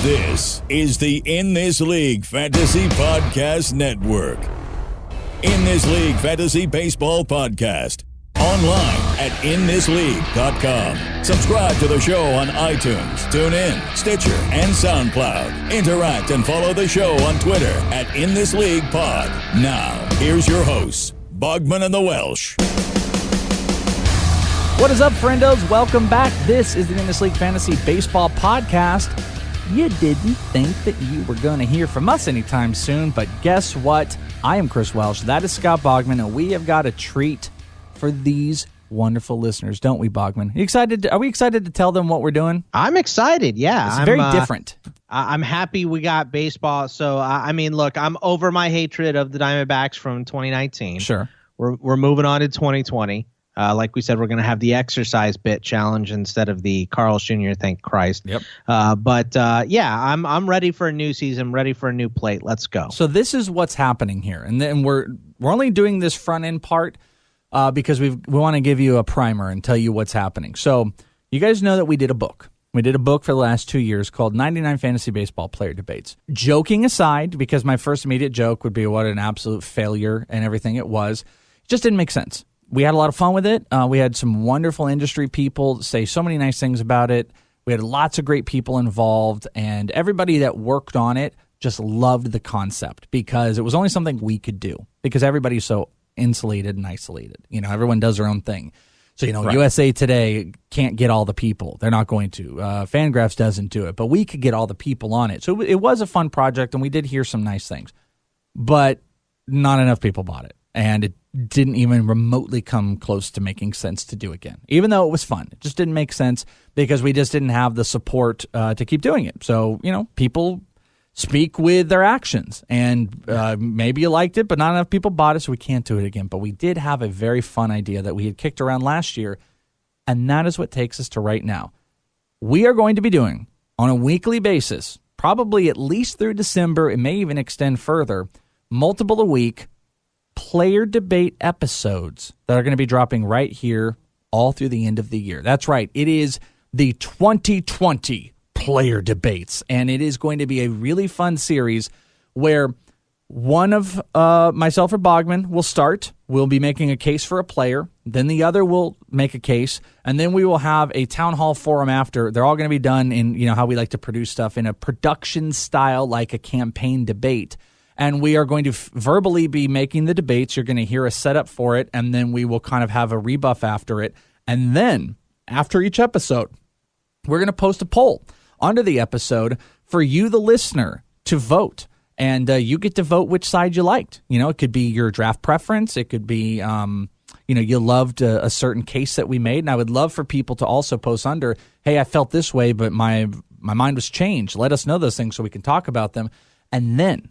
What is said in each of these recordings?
This is the In This League Fantasy Podcast Network. In This League Fantasy Baseball Podcast. Online at inthisleague.com. Subscribe to the show on iTunes, TuneIn, Stitcher, and SoundCloud. Interact and follow the show on Twitter at InThisLeaguePod. Now, here's your hosts, Bogman and the Welsh. What is up, friendos? Welcome back. This is the In This League Fantasy Baseball Podcast. You didn't think that you were going to hear from us anytime soon, but guess what? I am Chris Welsh. That is Scott Bogman, and we have got a treat for these wonderful listeners, don't we, Bogman? Are we excited to tell them what we're doing? I'm excited, yeah. It's very different. I'm happy we got baseball. So, look, I'm over my hatred of the Diamondbacks from 2019. Sure. We're moving on to 2020. Like we said, we're going to have the exercise bit challenge instead of the Carl Jr., thank Christ. Yep. I'm ready for a new season, ready for a new plate. Let's go. So this is what's happening here. And then we're only doing this front end part because we want to give you a primer and tell you what's happening. So you guys know that we did a book. We did a book for the last 2 years called 99 Fantasy Baseball Player Debates. Joking aside, because my first immediate joke would be what an absolute failure and everything it was, it just didn't make sense. We had a lot of fun with it. We had some wonderful industry people say so many nice things about it. We had lots of great people involved, and everybody that worked on it just loved the concept because it was only something we could do because everybody's so insulated and isolated. You know, everyone does their own thing. So, right. USA Today can't get all the people. They're not going to. Fangraphs doesn't do it, but we could get all the people on it. So it was a fun project, and we did hear some nice things, but not enough people bought it, and it didn't even remotely come close to making sense to do again, even though it was fun. It just didn't make sense because we just didn't have the support to keep doing it. So, people speak with their actions, and maybe you liked it, but not enough people bought it, so we can't do it again. But we did have a very fun idea that we had kicked around last year, and that is what takes us to right now. We are going to be doing, on a weekly basis, probably at least through December, it may even extend further, multiple a week, player debate episodes that are going to be dropping right here all through the end of the year. That's right. It is the 2020 player debates, and it is going to be a really fun series where one of myself or Bogman will start. We'll be making a case for a player. Then the other will make a case, and then we will have a town hall forum after. They're all going to be done in, how we like to produce stuff in a production style, like a campaign debate. And we are going to verbally be making the debates. You're going to hear a setup for it, and then we will kind of have a rebuff after it. And then, after each episode, we're going to post a poll under the episode for you, the listener, to vote. And you get to vote which side you liked. It could be your draft preference. It could be, you loved a certain case that we made. And I would love for people to also post under, hey, I felt this way, but my mind was changed. Let us know those things so we can talk about them. And then,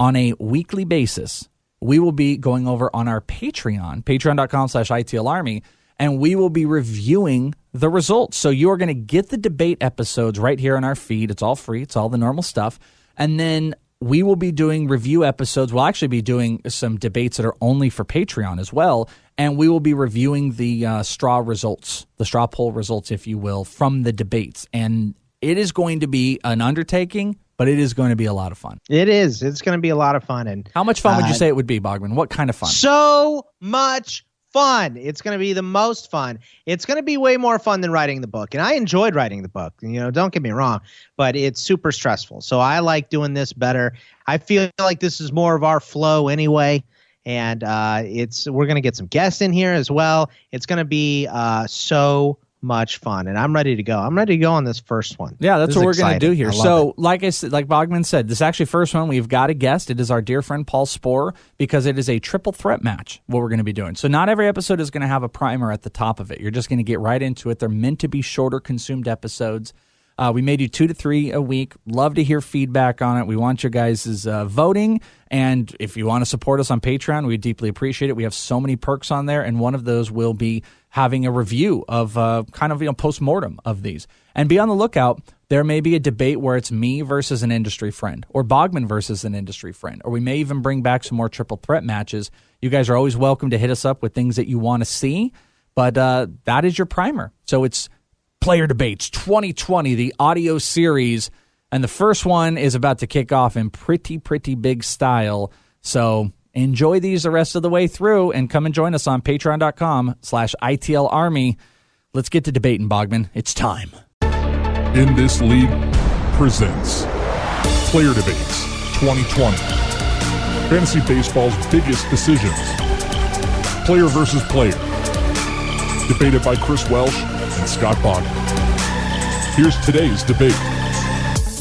on a weekly basis, we will be going over on our Patreon, patreon.com/ITLArmy, and we will be reviewing the results. So you are going to get the debate episodes right here on our feed. It's all free. It's all the normal stuff. And then we will be doing review episodes. We'll actually be doing some debates that are only for Patreon as well. And we will be reviewing the straw results, the straw poll results, if you will, from the debates. And it is going to be an undertaking, but it is going to be a lot of fun. It is. It's going to be a lot of fun. And how much fun would you say it would be, Bogman? What kind of fun? So much fun. It's going to be the most fun. It's going to be way more fun than writing the book. And I enjoyed writing the book. Don't get me wrong, but it's super stressful. So I like doing this better. I feel like this is more of our flow anyway. And we're going to get some guests in here as well. It's going to be so much fun, and I'm ready to go. I'm ready to go on this first one. Yeah, that's what we're going to do here. So, like I said, like Bogman said, this actually first one, we've got a guest. It is our dear friend Paul Sporer, because it is a triple threat match, what we're going to be doing. So not every episode is going to have a primer at the top of it. You're just going to get right into it. They're meant to be shorter consumed episodes. We may do 2 to 3 a week. Love to hear feedback on it. We want your guys' voting. And if you want to support us on Patreon, we deeply appreciate it. We have so many perks on there, and one of those will be having a review of post-mortem of these. And be on the lookout. There may be a debate where it's me versus an industry friend, or Bogman versus an industry friend, or we may even bring back some more triple threat matches. You guys are always welcome to hit us up with things that you want to see, but that is your primer. So it's Player Debates 2020, the audio series, And the first one is about to kick off in pretty big style. So enjoy these the rest of the way through and come and join us on patreon.com/ITL Army. Let's get to debating, Bogman. It's time. In This League presents Player Debates 2020. Fantasy baseball's biggest decisions. Player versus player. Debated by Chris Welsh and Scott Bogman. Here's today's debate.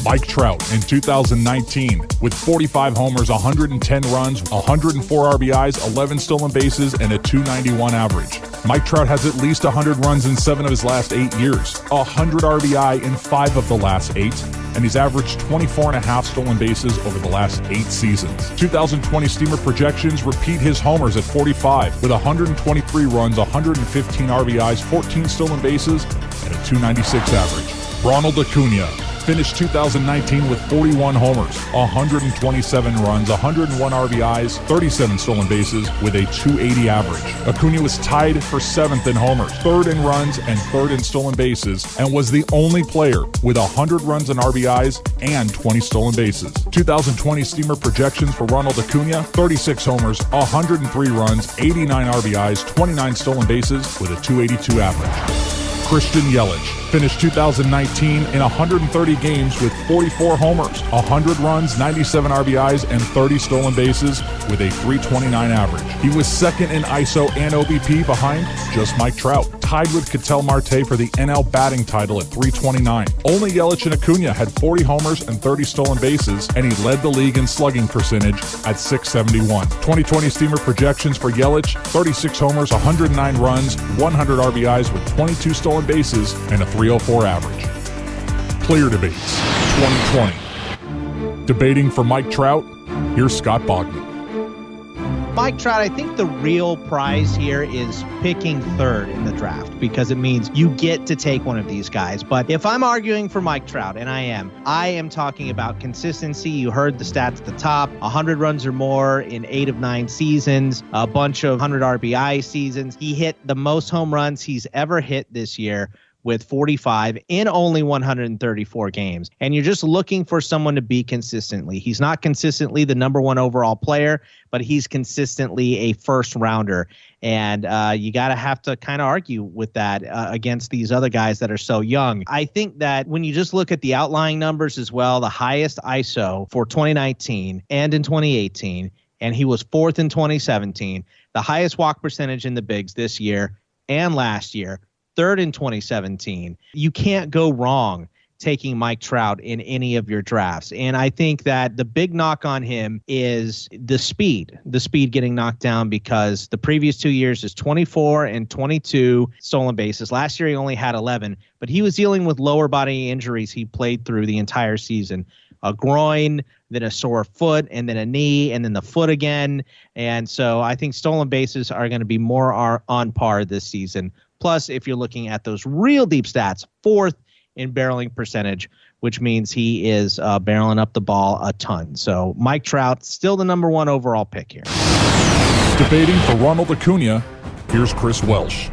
Mike Trout in 2019 with 45 homers, 110 runs, 104 RBIs, 11 stolen bases, and a .291 average. Mike Trout has at least 100 runs in 7 of his last 8 years, 100 RBI in 5 of the last 8, and he's averaged 24.5 stolen bases over the last 8 seasons. 2020 Steamer projections repeat his homers at 45 with 123 runs, 115 RBIs, 14 stolen bases, and a .296 average. Ronald Acuna finished 2019 with 41 homers, 127 runs, 101 RBIs, 37 stolen bases with a .280 average. Acuna was tied for 7th in homers, 3rd in runs, and 3rd in stolen bases, and was the only player with 100 runs and RBIs and 20 stolen bases. 2020 Steamer projections for Ronald Acuna: 36 homers, 103 runs, 89 RBIs, 29 stolen bases with a .282 average. Christian Yelich finished 2019 in 130 games with 44 homers, 100 runs, 97 RBIs, and 30 stolen bases with a .329 average. He was 2nd in ISO and OBP behind just Mike Trout, tied with Ketel Marte for the NL batting title at .329. Only Yelich and Acuna had 40 homers and 30 stolen bases, and he led the league in slugging percentage at .671. 2020 Steamer projections for Yelich: 36 homers, 109 runs, 100 RBIs with 22 stolen bases, and a .304 average. Player Debates 2020. Debating for Mike Trout, here's Scott Bogman. Mike Trout, I think the real prize here is picking 3rd in the draft, because it means you get to take one of these guys. But if I'm arguing for Mike Trout, and I am talking about consistency. You heard the stats at the top: 100 runs or more in 8 of 9 seasons, a bunch of 100 RBI seasons. He hit the most home runs he's ever hit this year with 45 in only 134 games. And you're just looking for someone to be consistently. He's not consistently the number 1 overall player, but he's consistently a first rounder. And you got to have to kind of argue with that against these other guys that are so young. I think that when you just look at the outlying numbers as well, the highest ISO for 2019 and in 2018, and he was 4th in 2017, the highest walk percentage in the bigs this year and last year, 3rd in 2017. You can't go wrong taking Mike Trout in any of your drafts. And I think that the big knock on him is the speed getting knocked down, because the previous 2 years is 24 and 22 stolen bases. Last year he only had 11, but he was dealing with lower body injuries he played through the entire season. A groin, then a sore foot, and then a knee, and then the foot again. And so I think stolen bases are going to be more on par this season. Plus, if you're looking at those real deep stats, 4th in barreling percentage, which means he is barreling up the ball a ton. So Mike Trout, still the number 1 overall pick here. Debating for Ronald Acuna, here's Chris Welsh.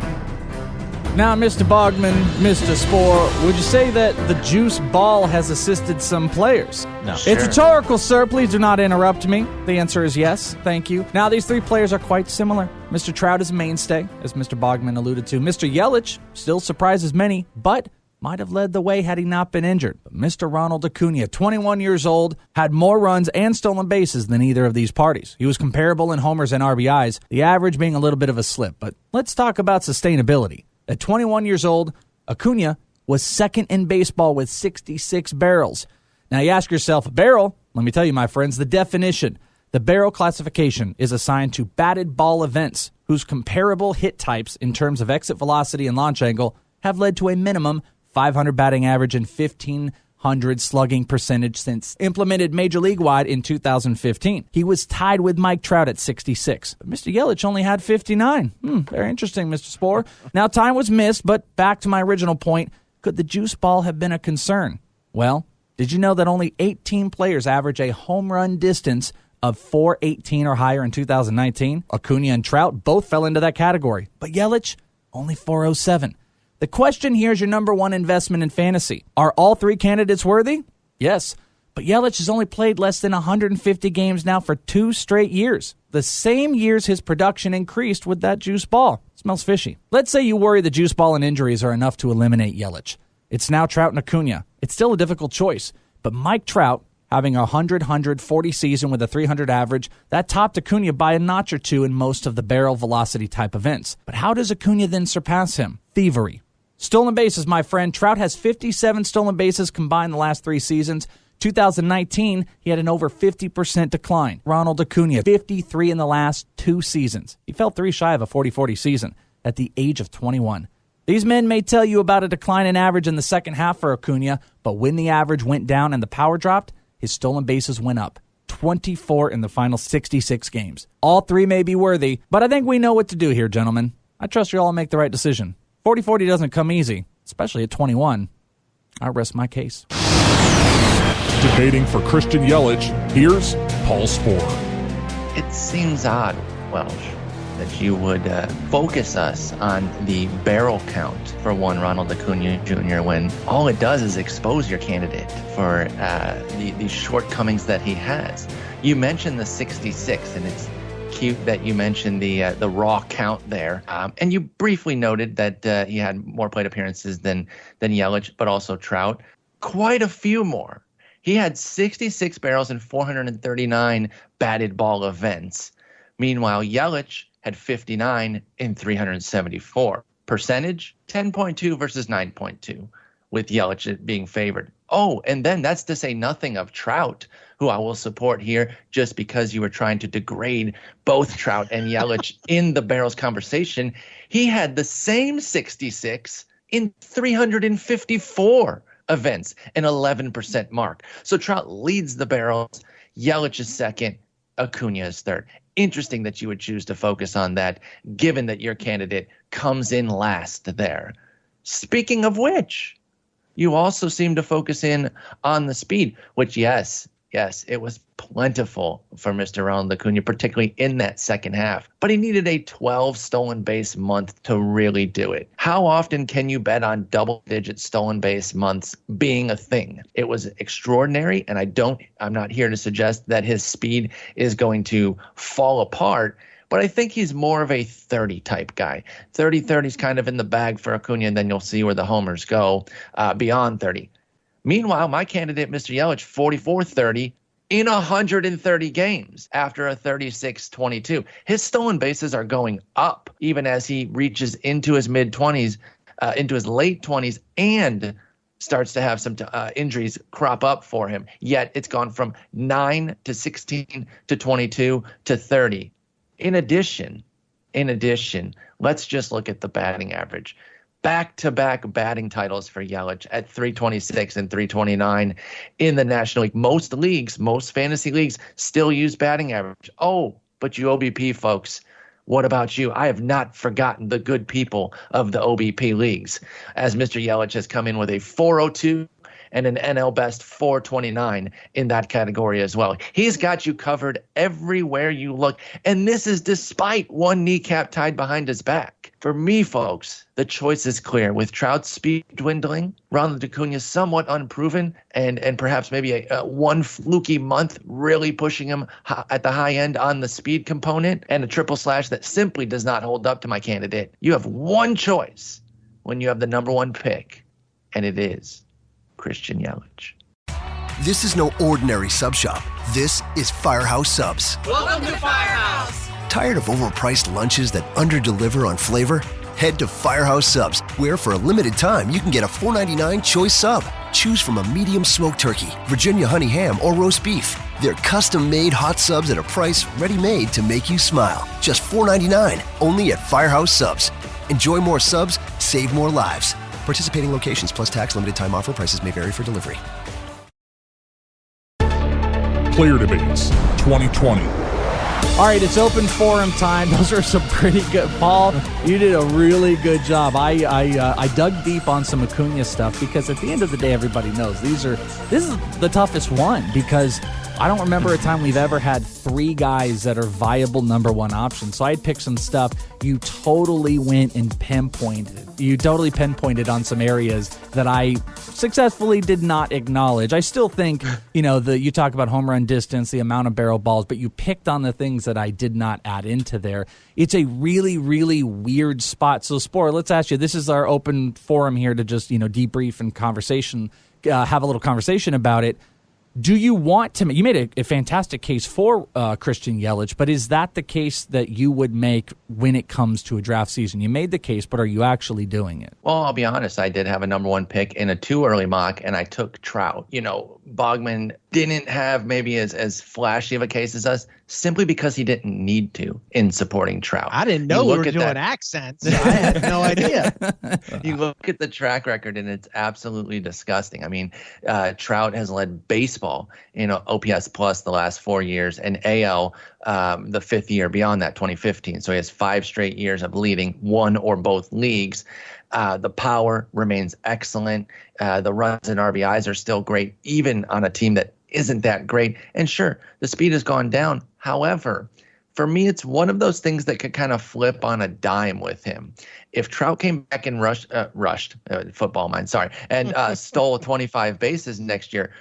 Now, Mr. Bogman, Mr. Sporer, would you say that the juice ball has assisted some players? No. It's rhetorical, sir. Please do not interrupt me. The answer is yes. Thank you. Now, these 3 players are quite similar. Mr. Trout is a mainstay, as Mr. Bogman alluded to. Mr. Yelich still surprises many, but might have led the way had he not been injured. But Mr. Ronald Acuna, 21 years old, had more runs and stolen bases than either of these parties. He was comparable in homers and RBIs, the average being a little bit of a slip. But let's talk about sustainability. At 21 years old, Acuna was 2nd in baseball with 66 barrels. Now you ask yourself, a barrel? Let me tell you, my friends, the definition. The barrel classification is assigned to batted ball events whose comparable hit types in terms of exit velocity and launch angle have led to a minimum 500 batting average and 1,500 slugging percentage since implemented Major League-wide in 2015. He was tied with Mike Trout at 66. But Mr. Yelich only had 59. Very interesting, Mr. Sporer. Now, time was missed, but back to my original point, could the juice ball have been a concern? Well, did you know that only 18 players average a home run distance of .418 or higher in 2019? Acuna and Trout both fell into that category, but Yelich, only .407. The question here is your number 1 investment in fantasy. Are all 3 candidates worthy? Yes, but Yelich has only played less than 150 games now for 2 straight years. The same years his production increased with that juice ball. Smells fishy. Let's say you worry the juice ball and injuries are enough to eliminate Yelich. It's now Trout and Acuna. It's still a difficult choice, but Mike Trout, having a 100-140 season with a 300 average, that topped Acuna by a notch or two in most of the barrel velocity type events. But how does Acuna then surpass him? Thievery. Stolen bases, my friend. Trout has 57 stolen bases combined the last 3 seasons. 2019, he had an over 50% decline. Ronald Acuna, 53 in the last 2 seasons. He fell 3 shy of a 40-40 season at the age of 21. These men may tell you about a decline in average in the second half for Acuna, but when the average went down and the power dropped, his stolen bases went up. 24 in the final 66 games. All 3 may be worthy, but I think we know what to do here, gentlemen. I trust you all to make the right decision. 40-40 doesn't come easy, especially at 21. I rest my case. Debating for Christian Yelich, here's Paul Sporer. It seems odd, Welsh, that you would focus us on the barrel count for one Ronald Acuna Jr. when all it does is expose your candidate for the shortcomings that he has. You mentioned the 66, and it's cute that you mentioned the raw count there. And you briefly noted that he had more plate appearances than Yelich, but also Trout. Quite a few more. He had 66 barrels in 439 batted ball events. Meanwhile, Yelich had 59 in 374. Percentage, 10.2 versus 9.2, with Yelich being favored. Oh, and then that's to say nothing of Trout, who I will support here just because you were trying to degrade both Trout and Yelich in the barrels conversation. He had the same 66 in 354 events, an 11% mark. So Trout leads the barrels, Yelich is second, Acuna is third. Interesting that you would choose to focus on that, given that your candidate comes in last there. Speaking of which, you also seem to focus in on the speed, which, yes, it was plentiful for Mr. Ronald Acuna, particularly in that second half. But he needed a 12 stolen base month to really do it. How often can you bet on double-digit stolen base months being a thing? It was extraordinary, and I'm not here to suggest that his speed is going to fall apart, but I think he's more of a 30 type guy. 30-30 is kind of in the bag for Acuna, and then you'll see where the homers go beyond 30. Meanwhile, my candidate, Mr. Yelich, 44-30 in 130 games after a 36-22. His stolen bases are going up even as he reaches into his mid-20s, into his late 20s, and starts to have some injuries crop up for him. Yet it's gone from 9 to 16 to 22 to 30. In addition, let's just look at the batting average. Back-to-back batting titles for Yelich at 326 and 329 in the National League. Most leagues, most fantasy leagues still use batting average. Oh, but you OBP folks, what about you? I have not forgotten the good people of the OBP leagues, as Mr. Yelich has come in with a 402 and an NL Best 429 in that category as well. He's got you covered everywhere you look, and this is despite one kneecap tied behind his back. For me, folks, the choice is clear. With Trout's speed dwindling, Ronald Acuna somewhat unproven, and perhaps maybe a one fluky month really pushing him at the high end on the speed component, and a triple slash that simply does not hold up to my candidate. You have one choice when you have the number one pick, and it is Christian Yelich. This is no ordinary sub shop. This is Firehouse Subs. Welcome to Firehouse. Tired of overpriced lunches that underdeliver on flavor? Head to Firehouse Subs, where for a limited time you can get a $4.99 choice sub. Choose from a medium smoked turkey, Virginia honey ham, or roast beef. They're custom-made hot subs at a price ready-made to make you smile. Just $4.99, only at Firehouse Subs. Enjoy more subs, save more lives. Participating locations plus tax, limited time offer. Prices may vary for delivery. Player Debates 2020. All right, it's open forum time. Those are some pretty good. Paul, you did a really good job. I dug deep on some Acuna stuff because at the end of the day, everybody knows this is the toughest one because I don't remember a time we've ever had 3 guys that are viable number 1 options. So I'd pick some stuff. You totally went and pinpointed. You totally pinpointed on some areas that I successfully did not acknowledge. I still think, you talk about home run distance, the amount of barrel balls, but you picked on the things that I did not add into there. It's a really, really weird spot. So, Sporer, let's ask you, this is our open forum here to just, debrief and conversation, have a little conversation about it. Do you want to? You made a fantastic case for Christian Yelich, but is that the case that you would make when it comes to a draft season? You made the case, but are you actually doing it? Well, I'll be honest. I did have a number 1 pick in a too early mock, and I took Trout. Bogman didn't have maybe as flashy of a case as us, simply because he didn't need to in supporting Trout. I didn't know we were doing accents. I had no idea. You look at the track record, and it's absolutely disgusting. I mean, Trout has led baseball in OPS plus the last 4 years, and AL the 5th year beyond that, 2015. So he has 5 straight years of leading one or both leagues. The power remains excellent. The runs and RBIs are still great, even on a team that isn't that great. And sure, the speed has gone down. However, for me, it's one of those things that could kind of flip on a dime with him. If Trout came back and rushed football mind, sorry, and stole 25 bases next year,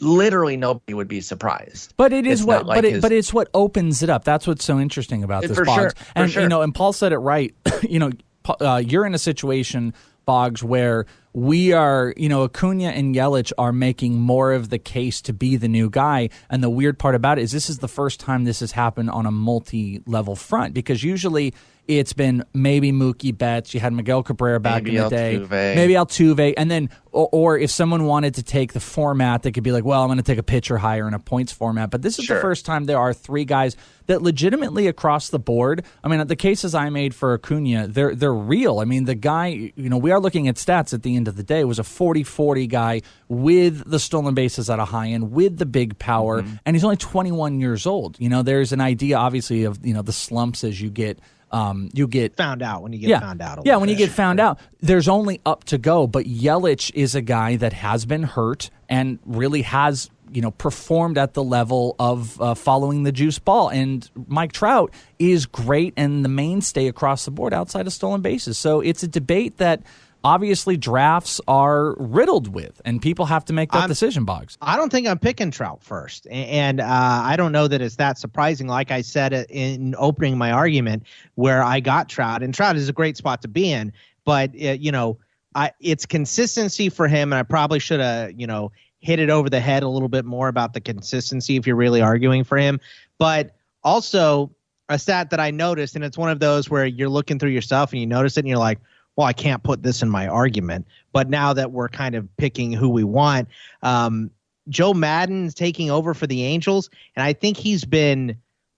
literally nobody would be surprised. But it is but it's what opens it up. That's what's so interesting about this, Boggs. And Paul said it right. You're in a situation, Boggs, where we are, Acuna and Yelich are making more of the case to be the new guy. And the weird part about it is this is the first time this has happened on a multi-level front, because usually it's been maybe Mookie Betts. You had Miguel Cabrera back in the day. Maybe Altuve. And then, or if someone wanted to take the format, they could be like, well, I'm going to take a pitcher higher in a points format. But this is the first time there are 3 guys that legitimately across the board, I mean, the cases I made for Acuna, they're real. I mean, the guy, we are looking at stats at the end of the day, was a 40-40 guy with the stolen bases at a high end, with the big power, and he's only 21 years old. There's an idea, obviously, of, the slumps as you get found out when you get found out. When you get found out, there's only up to go. But Yelich is a guy that has been hurt and really has, performed at the level of following the juice ball. And Mike Trout is great and the mainstay across the board outside of stolen bases. So it's a debate that obviously drafts are riddled with, and people have to make that decision, Boggs. I don't think I'm picking Trout first, and I don't know that it's that surprising. Like I said in opening my argument, where I got Trout, and Trout is a great spot to be in, but it's consistency for him, and I probably should have hit it over the head a little bit more about the consistency if you're really arguing for him. But also a stat that I noticed, and it's one of those where you're looking through your stuff and you notice it and you're like, well, I can't put this in my argument. But now that we're kind of picking who we want, Joe Maddon's taking over for the Angels, and I think he's been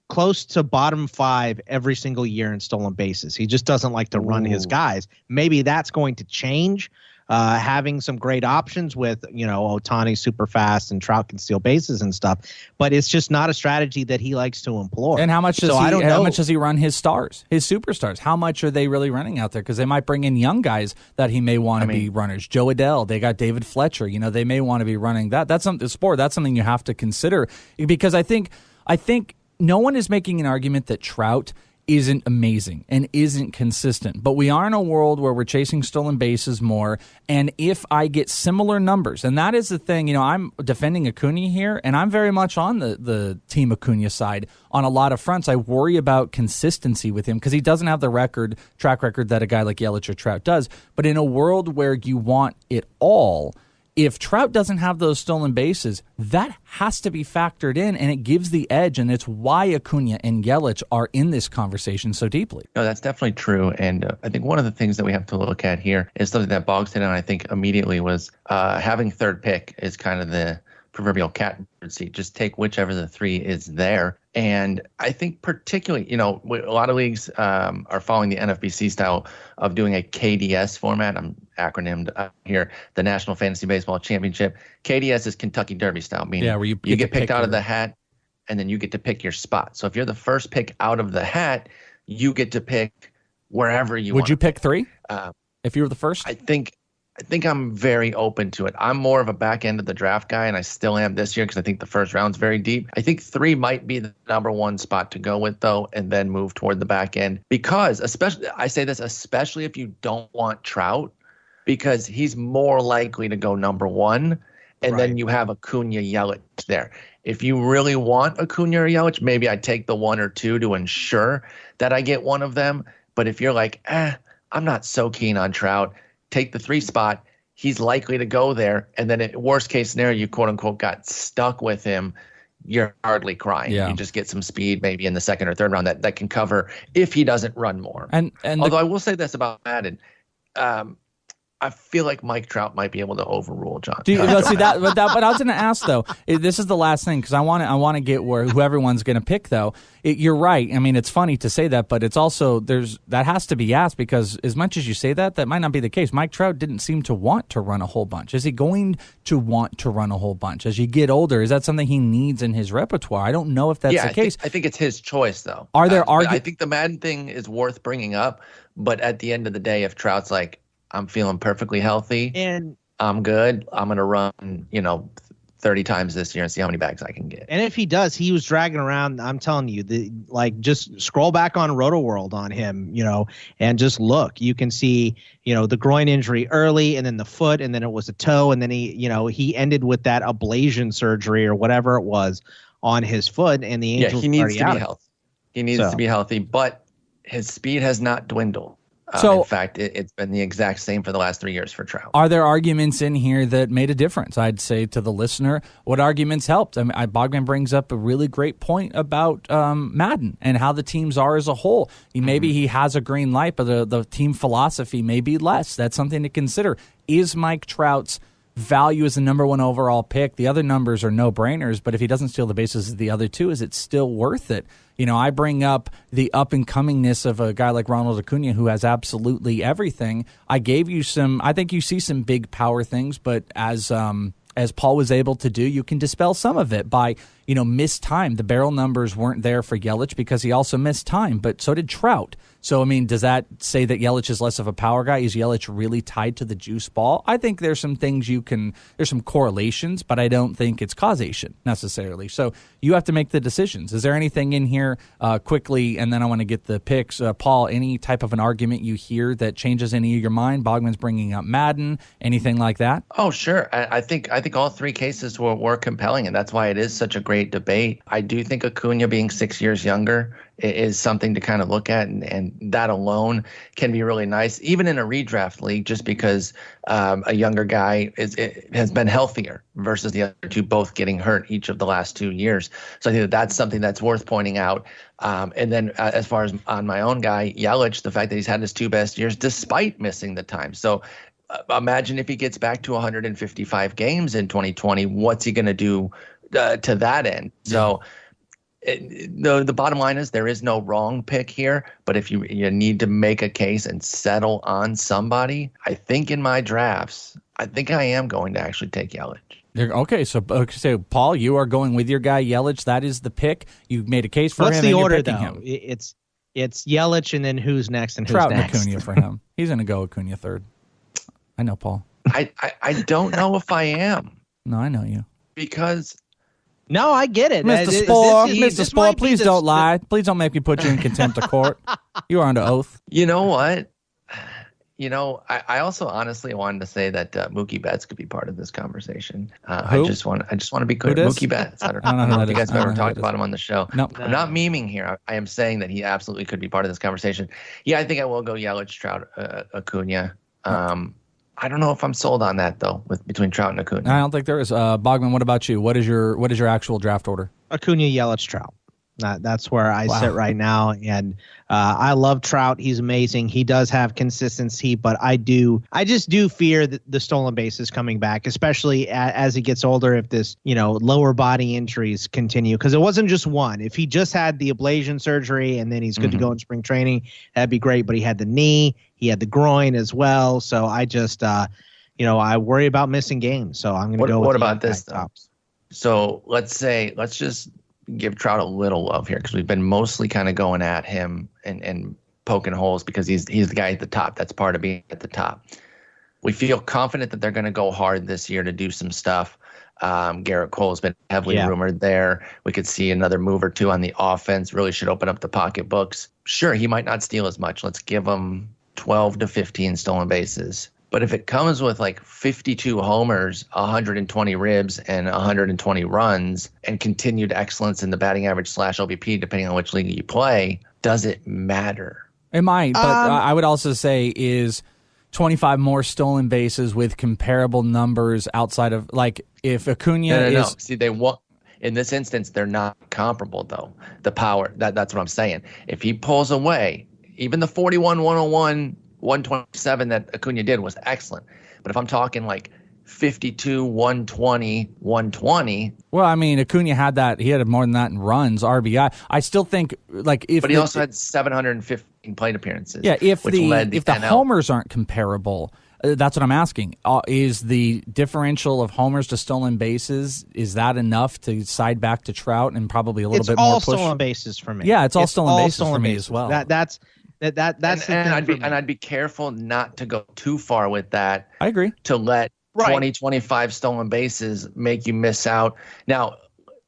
close to bottom 5 every single year in stolen bases. He just doesn't like to run his guys. Maybe that's going to change. Having some great options with, Ohtani super fast and Trout can steal bases and stuff, but it's just not a strategy that he likes to employ. And how much does he run his stars, his superstars? How much are they really running out there? Because they might bring in young guys that he may want to be runners. Joe Adell, they got David Fletcher. They may want to be running that. That's something. Sport. That's something you have to consider, because I think no one is making an argument that Trout isn't amazing and isn't consistent. But we are in a world where we're chasing stolen bases more. And if I get similar numbers, and that is the thing, I'm defending Acuna here, and I'm very much on the Team Acuna side on a lot of fronts. I worry about consistency with him because he doesn't have the track record that a guy like Yelich or Trout does. But in a world where you want it all, if Trout doesn't have those stolen bases, that has to be factored in, and it gives the edge, and it's why Acuna and Yelich are in this conversation so deeply. No, that's definitely true, and I think one of the things that we have to look at here is something that Boggs hit on, I think, immediately was having third pick is kind of the proverbial catbird seat. Just take whichever the 3 is there. And I think particularly, a lot of leagues are following the NFBC style of doing a KDS format. I'm acronymed here, the National Fantasy Baseball Championship. KDS is Kentucky Derby style, meaning where you get picked out of the hat, and then you get to pick your spot. So if you're the first pick out of the hat, you get to pick wherever you want. Would you pick 3 if you were the first? I think think I'm very open to it. I'm more of a back end of the draft guy, and I still am this year because I think the first round's very deep. I think 3 might be the number 1 spot to go with, though, and then move toward the back end. Because especially if you don't want Trout, because he's more likely to go number 1, and then you have Acuna, Yelich there. If you really want Acuna or Yelich, maybe I take the 1 or 2 to ensure that I get one of them. But if you're like, I'm not so keen on Trout, take the 3 spot. He's likely to go there. And then in worst case scenario, you quote unquote got stuck with him. You're hardly crying. You just get some speed maybe in the 2nd or 3rd round that can cover if he doesn't run more. And although I will say this about Madden, I feel like Mike Trout might be able to overrule John. But I was going to ask though. This is the last thing because I want to get who everyone's going to pick though. You're right. I mean, it's funny to say that, but it's also that has to be asked because as much as you say that might not be the case. Mike Trout didn't seem to want to run a whole bunch. Is he going to want to run a whole bunch as you get older? Is that something he needs in his repertoire? I don't know if that's the case. I think it's his choice though. Are there I think the Madden thing is worth bringing up, but at the end of the day, if Trout's like, I'm feeling perfectly healthy and I'm good, I'm going to run, 30 times this year and see how many bags I can get. And if he does, he was dragging around, I'm telling you, just scroll back on Roto World on him, and just look. You can see, the groin injury early and then the foot and then it was a toe. And then he ended with that ablation surgery or whatever it was on his foot. And the Angels he needs to be healthy. He needs to be healthy, but his speed has not dwindled. In fact, it's been the exact same for the last 3 years for Trout. Are there arguments in here that made a difference? I'd say to the listener, what arguments helped? I mean, Bogman brings up a really great point about Madden and how the teams are as a whole. Maybe he has a green light, but the team philosophy may be less. That's something to consider. Is Mike Trout's value as the number 1 overall pick? The other numbers are no-brainers, but if he doesn't steal the bases of the other 2, is it still worth it? I bring up the up-and-comingness of a guy like Ronald Acuna who has absolutely everything. I gave you I think you see some big power things, but as Paul was able to do, you can dispel some of it by, missed time. The barrel numbers weren't there for Yelich because he also missed time, but so did Trout. So, I mean, does that say that Yelich is less of a power guy? Is Yelich really tied to the juice ball? I think there's some things there's some correlations, but I don't think it's causation necessarily. So you have to make the decisions. Is there anything in here quickly, and then I want to get the picks. Paul, any type of an argument you hear that changes any of your mind? Bogman's bringing up Madden, anything like that? Oh, sure. I think all 3 cases were compelling, and that's why it is such a great debate. I do think Acuna being 6 years younger is something to kind of look at, and that alone can be really nice, even in a redraft league, just because a younger guy has been healthier versus the other 2 both getting hurt each of the last 2 years. So I think that's something that's worth pointing out. And then as far as on my own guy, Yelich, the fact that he's had his 2 best years despite missing the time. So imagine if he gets back to 155 games in 2020, what's he going to do to that end? So the bottom line is there is no wrong pick here, but if you need to make a case and settle on somebody, I think in my drafts, I think I am going to actually take Yelich. Okay, so Paul, you are going with your guy Yelich. That is the pick. You made a case for him. What's the order, though? Him. It's Yelich, and then who's next and who's Trout next? and Acuna for him. He's going to go Acuna 3rd. I know, Paul. I don't know if I am. No, I know you. Because... No, I get it. Mr. Sporer, please don't lie. Please don't make me put you in contempt of court. You are under oath. You know what? I also honestly wanted to say that Mookie Betts could be part of this conversation. I just want to be clear. Mookie Betts. I don't know if you guys have ever talked about him on the show. Nope. I'm not memeing here. I am saying that he absolutely could be part of this conversation. Yeah, I think I will go Yelich, Trout, Acuna. I don't know if I'm sold on that though. Between Trout and Acuna, I don't think there is. Bogman, what about you? What is your actual draft order? Acuna, Yelich, Trout. That's where I sit right now, and I love Trout. He's amazing. He does have consistency, but I just do fear that the stolen base is coming back, especially as he gets older. If this, lower body injuries continue, because it wasn't just one. If he just had the ablation surgery and then he's good to go in spring training, that'd be great. But he had the knee, he had the groin as well. So I just, I worry about missing games. So I'm going to go. What about this though? So let's just give Trout a little love here because we've been mostly kind of going at him and poking holes because he's the guy at the top. That's part of being at the top. We feel confident that they're going to go hard this year to do some stuff. Garrett Cole's been heavily rumored there. We could see another move or two on the offense. Really should open up the pocketbooks. Sure, he might not steal as much. Let's give him 12 to 15 stolen bases. But if it comes with like 52 homers, 120 ribs, and 120 runs, and continued excellence in the batting average / OBP, depending on which league you play, does it matter? It might, but I would also say is 25 more stolen bases with comparable numbers outside of, like, if Acuna No. See, they want, in this instance, they're not comparable, though. The power, that's what I'm saying. If he pulls away, even the 41, 101, 127 that Acuna did was excellent. But if I'm talking like 52, 120, 120. Well, I mean, Acuna had that. He had more than that in runs, RBI. I still think, like, if. But he also had 715 plate appearances. Yeah, if the homers aren't comparable, that's what I'm asking. Is the differential of homers to stolen bases, is that enough to side back to Trout and probably a little bit more push? It's all stolen bases for me. Yeah, it's all stolen bases for me as well. That's I'd be careful not to go too far with that. I agree. To let 25 stolen bases make you miss out. Now,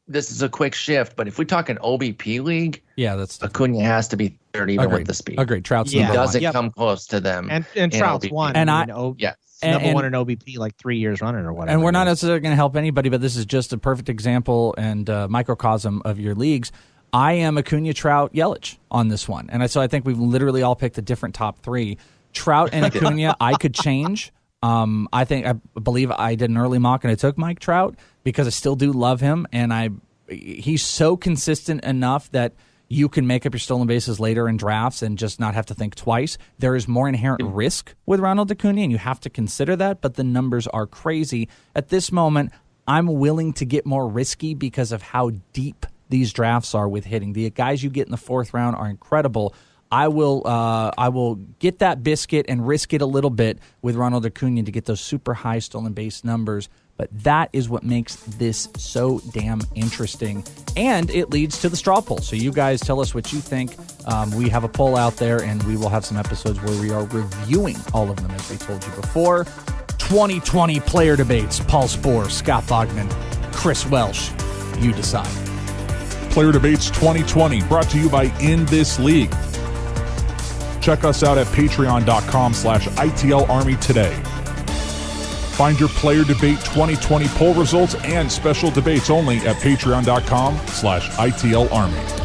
this is a quick shift, but if we talk an OBP league, that's Acuna has to be third even with the speed. Agreed. Trout's he number doesn't one. come close to them. And Trout's OBP. one. And number one in OBP like 3 years running or whatever. And we're not necessarily going to help anybody, but this is just a perfect example and microcosm of your leagues. I am Acuna, Trout, Yelich on this one. And so I think we've literally all picked a different top three. Trout and Acuna, I could change. I believe I did an early mock and I took Mike Trout because I still do love him. And he's so consistent enough that you can make up your stolen bases later in drafts and just not have to think twice. There is more inherent risk with Ronald Acuna, and you have to consider that, but the numbers are crazy. At this moment, I'm willing to get more risky because of how deep these drafts are with hitting. The guys you get in the fourth round are incredible. I will get that biscuit and risk it a little bit with Ronald Acuna to get those super high stolen base numbers. But that is what makes this so damn interesting. And it leads to the straw poll. So you guys tell us what you think. We have a poll out there, and we will have some episodes where we are reviewing all of them, as we told you before. 2020 player debates. Paul Sporer, Scott Bogman, Chris Welsh. You decide. Player Debates 2020, brought to you by In This League. Check us out at patreon.com/ITL Army today. Find your Player Debate 2020 poll results and special debates only at patreon.com/ITL Army.